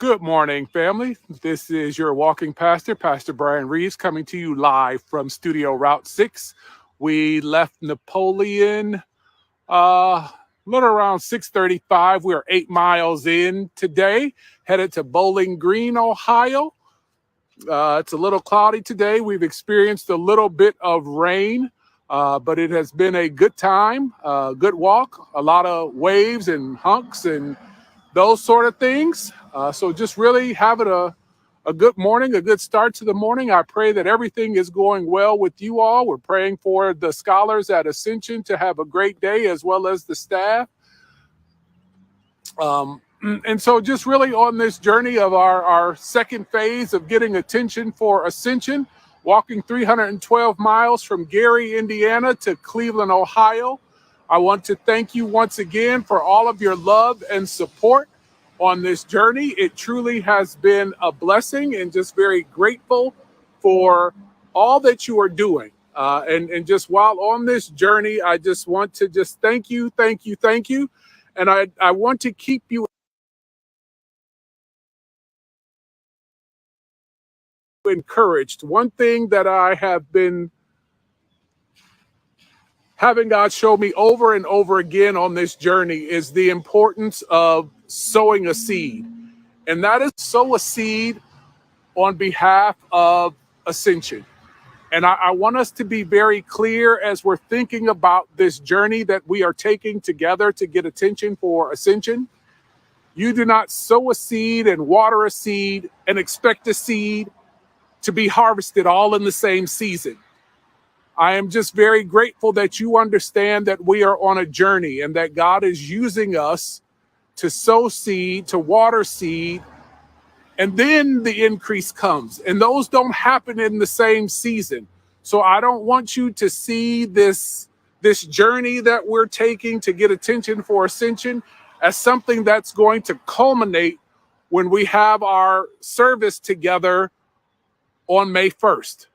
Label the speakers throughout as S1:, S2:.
S1: Good morning, family. This is your walking pastor, Pastor Brian Reeves, coming to you live from Studio Route 6. We left Napoleon a little around 6:35. We are 8 miles in today, headed to Bowling Green, Ohio. It's a little cloudy today. We've experienced a little bit of rain, but it has been a good time, good walk, a lot of waves and hunks and those sort of things. So just really having a good morning, a good start to the morning. I pray that everything is going well with you all. We're praying for the scholars at Ascension to have a great day, as well as the staff. And so just really on this journey of our second phase of getting attention for Ascension, walking 312 miles from Gary, Indiana to Cleveland, Ohio. I want to thank you once again for all of your love and support on this journey. It truly has been a blessing, and just very grateful for all that you are doing. And just while on this journey, I just want to just thank you. And I want to keep you encouraged. One thing that I have been having God show me over and over again on this journey is the importance of sowing a seed. And that is sow a seed on behalf of Ascension. And I want us to be very clear as we're thinking about this journey that we are taking together to get attention for Ascension. You do not sow a seed and water a seed and expect a seed to be harvested all in the same season. I am just very grateful that you understand that we are on a journey and that God is using us to sow seed, to water seed, and then the increase comes. And those don't happen in the same season. So I don't want you to see this journey that we're taking to get attention for Ascension as something that's going to culminate when we have our service together on May 1st.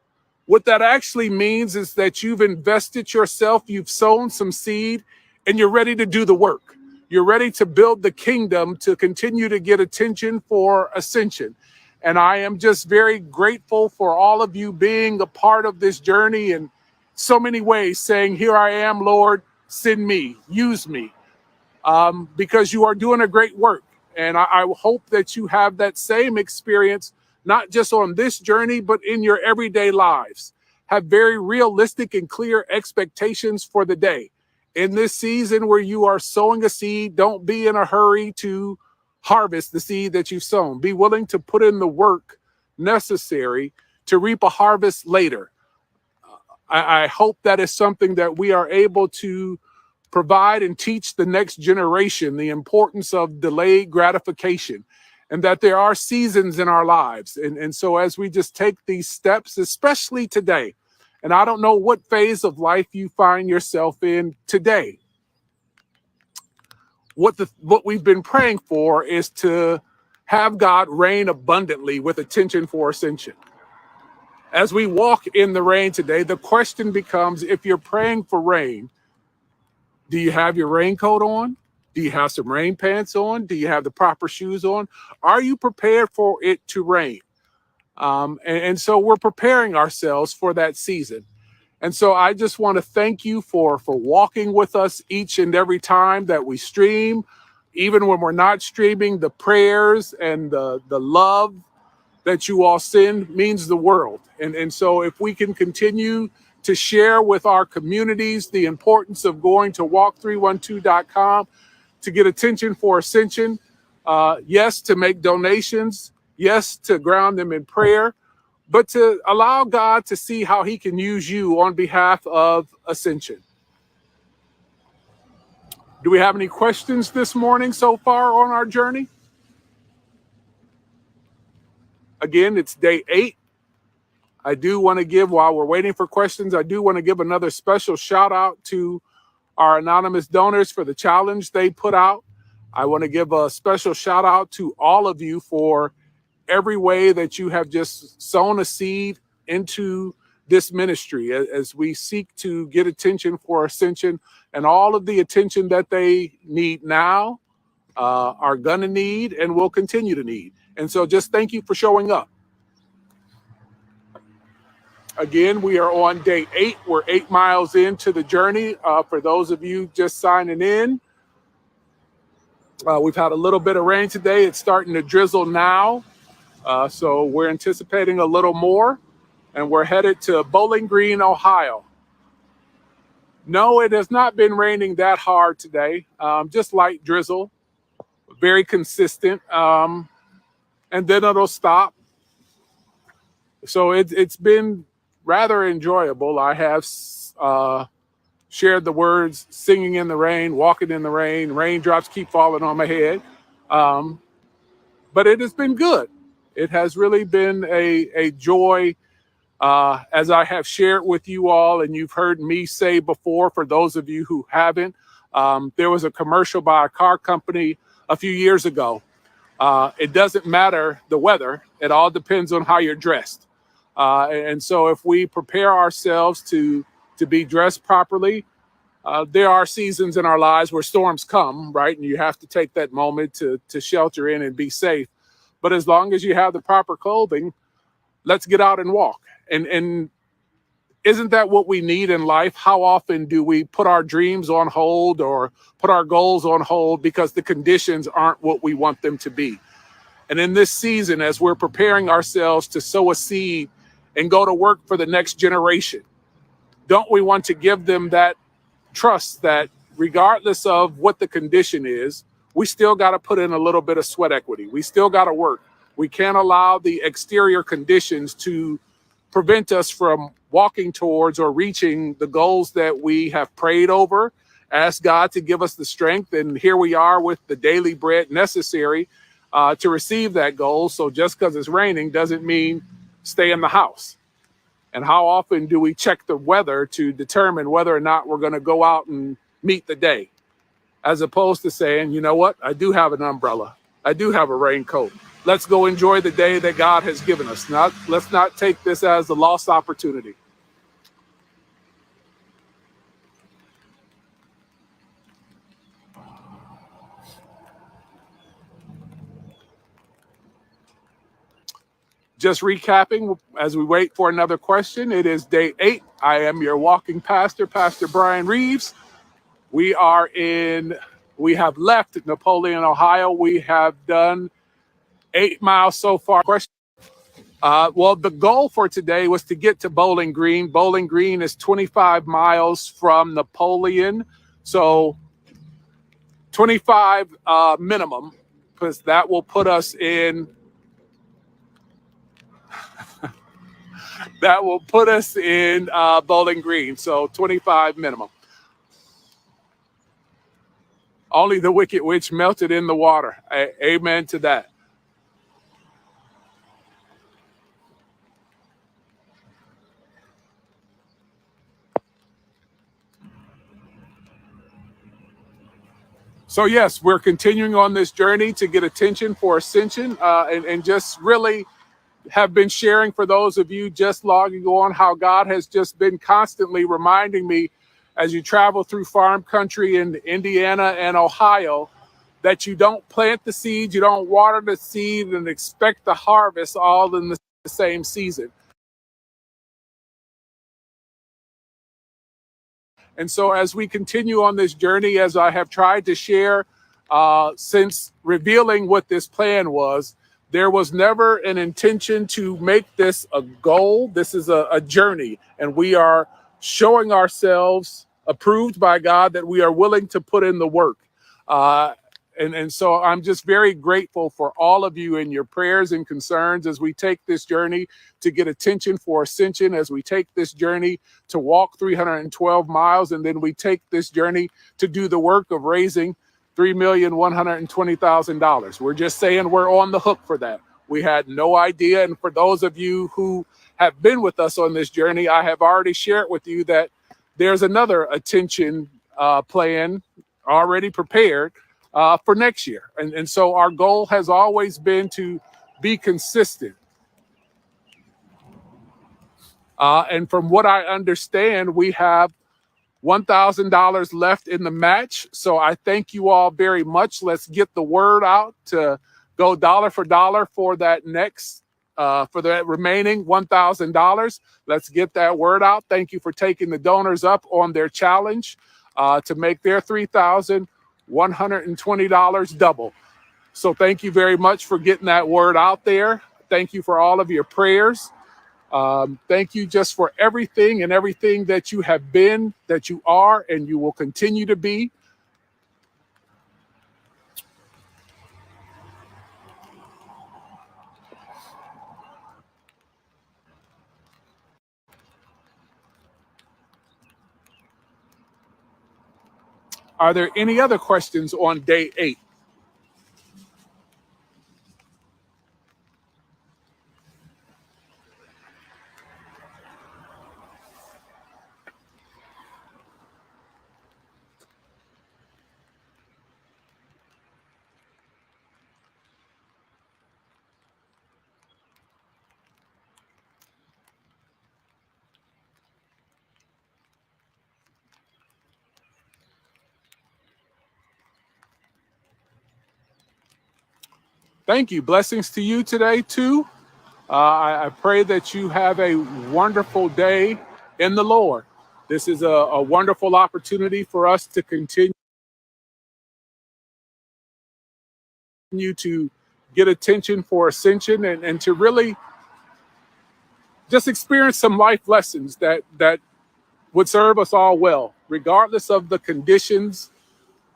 S1: What that actually means is that you've invested yourself, you've sown some seed, and you're ready to do the work. You're ready to build the kingdom to continue to get attention for Ascension. And I am just very grateful for all of you being a part of this journey in so many ways, saying, here I am, Lord, send me, use me, because you are doing a great work. And I hope that you have that same experience, not just on this journey, but in your everyday lives. Have very realistic and clear expectations for the day. In this season where you are sowing a seed, don't be in a hurry to harvest the seed that you've sown. Be willing to put in the work necessary to reap a harvest later. I hope that is something that we are able to provide and teach the next generation, the importance of delayed gratification, and that there are seasons in our lives. And so as we just take these steps, especially today, and I don't know what phase of life you find yourself in today, what we've been praying for is to have God rain abundantly with attention for Ascension. As we walk in the rain today, the question becomes, if you're praying for rain, do you have your raincoat on? Do you have some rain pants on? Do you have the proper shoes on? Are you prepared for it to rain? And so we're preparing ourselves for that season. And so I just want to thank you for walking with us each and every time that we stream, even when we're not streaming. The prayers and the love that you all send means the world. And so if we can continue to share with our communities the importance of going to walk312.com to get attention for Ascension, yes, to make donations, yes, to ground them in prayer, but to allow God to see how he can use you on behalf of Ascension. Do we have any questions this morning so far on our journey? Again, it's day 8. I do want to give, while we're waiting for questions, I do want to give another special shout out to our anonymous donors for the challenge they put out. I want to give a special shout out to all of you for every way that you have just sown a seed into this ministry as we seek to get attention for Ascension, and all of the attention that they need now, are going to need, and will continue to need. And so just thank you for showing up. Again, we are on day 8. We're 8 miles into the journey. For those of you just signing in, we've had a little bit of rain today. It's starting to drizzle now. So we're anticipating a little more, and we're headed to Bowling Green, Ohio. No, it has not been raining that hard today. Just light drizzle, very consistent. And then it'll stop. So it's been rather enjoyable. I have shared the words "singing in the rain," "walking in the rain," "raindrops keep falling on my head." But it has been good. It has really been a joy, as I have shared with you all, and you've heard me say before, for those of you who haven't, there was a commercial by a car company a few years ago. It doesn't matter the weather. It all depends on how you're dressed. And so if we prepare ourselves to be dressed properly, there are seasons in our lives where storms come, right? And you have to take that moment to shelter in and be safe. But as long as you have the proper clothing, let's get out and walk. And isn't that what we need in life? How often do we put our dreams on hold or put our goals on hold because the conditions aren't what we want them to be? And in this season, as we're preparing ourselves to sow a seed and go to work for the next generation, don't we want to give them that trust that regardless of what the condition is, we still got to put in a little bit of sweat equity. We still got to work. We can't allow the exterior conditions to prevent us from walking towards or reaching the goals that we have prayed over, ask God to give us the strength. And here we are with the daily bread necessary to receive that goal. So just because it's raining doesn't mean stay in the house. And how often do we check the weather to determine whether or not we're going to go out and meet the day, as opposed to saying, you know what, I do have an umbrella. I do have a raincoat. Let's go enjoy the day that God has given us. Let's not take this as a lost opportunity. Just recapping as we wait for another question. It is day 8. I am your walking pastor, Pastor Brian Reeves. We have left Napoleon, Ohio. We have done 8 miles so far. Question. Well, the goal for today was to get to Bowling Green. Bowling Green is 25 miles from Napoleon. So 25 minimum, because that will put us in Bowling Green. So 25 minimum. Only the wicked witch melted in the water. Amen to that. So yes, we're continuing on this journey to get attention for ascension, and just really have been sharing for those of you just logging on how God has just been constantly reminding me as you travel through farm country in Indiana and Ohio that you don't plant the seed, you don't water the seed and expect the harvest all in the same season. And so as we continue on this journey, as I have tried to share since revealing what this plan was, there was never an intention to make this a goal. This is a journey, and we are showing ourselves approved by God that we are willing to put in the work. And so I'm just very grateful for all of you and your prayers and concerns as we take this journey to get attention for ascension, as we take this journey to walk 312 miles, and then we take this journey to do the work of raising $3,120,000. We're just saying we're on the hook for that. We had no idea. And for those of you who have been with us on this journey, I have already shared with you that there's another attention plan already prepared for next year. And so our goal has always been to be consistent. And from what I understand, we have $1,000 left in the match. So I thank you all very much. Let's get the word out to go dollar for dollar for that next, for the remaining $1,000. Let's get that word out. Thank you for taking the donors up on their challenge to make their $3,120 double. So thank you very much for getting that word out there. Thank you for all of your prayers. Thank you just for everything and everything that you have been, that you are, and you will continue to be. Are there any other questions on day 8? Thank you. Blessings to you today, too. I pray that you have a wonderful day in the Lord. This is a wonderful opportunity for us to continue to get attention for ascension and to really just experience some life lessons that would serve us all well, regardless of the conditions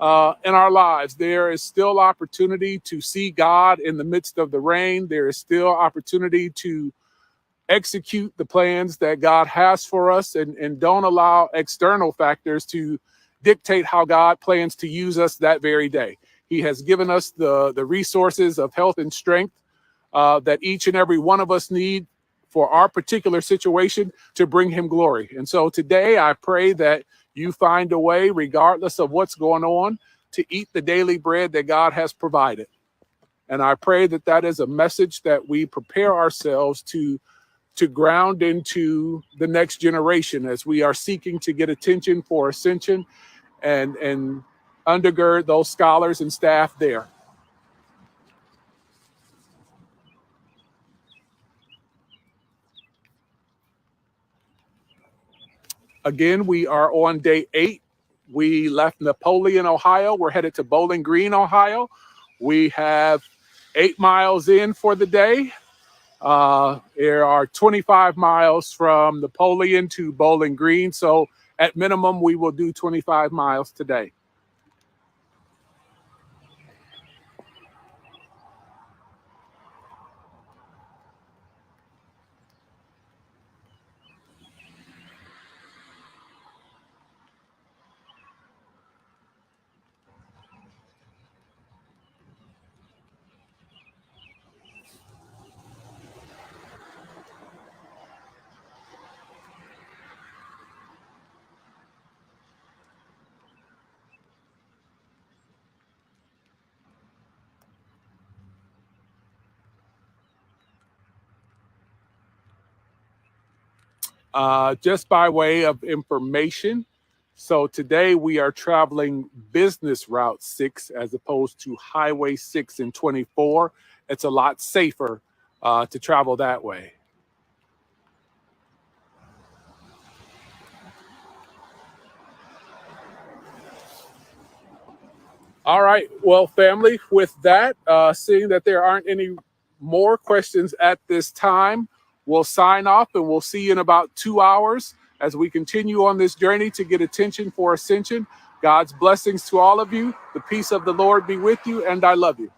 S1: in our lives. There is still opportunity to see God in the midst of the rain. There is still opportunity to execute the plans that God has for us, and don't allow external factors to dictate how God plans to use us that very day. He has given us the resources of health and strength that each and every one of us need for our particular situation to bring him glory. And so today I pray that you find a way, regardless of what's going on, to eat the daily bread that God has provided. And I pray that that is a message that we prepare ourselves to ground into the next generation as we are seeking to get attention for ascension and undergird those scholars and staff there. Again, we are on day 8. We left Napoleon, Ohio. We're headed to Bowling Green, Ohio. We have 8 miles in for the day. There are 25 miles from Napoleon to Bowling Green. So at minimum, we will do 25 miles today. Just by way of information, so today we are traveling business route 6 as opposed to highway 6 and 24. It's a lot safer to travel that way. All right. Well, family, with that, seeing that there aren't any more questions at this time, we'll sign off and we'll see you in about 2 hours as we continue on this journey to get attention for ascension. God's blessings to all of you. The peace of the Lord be with you, and I love you.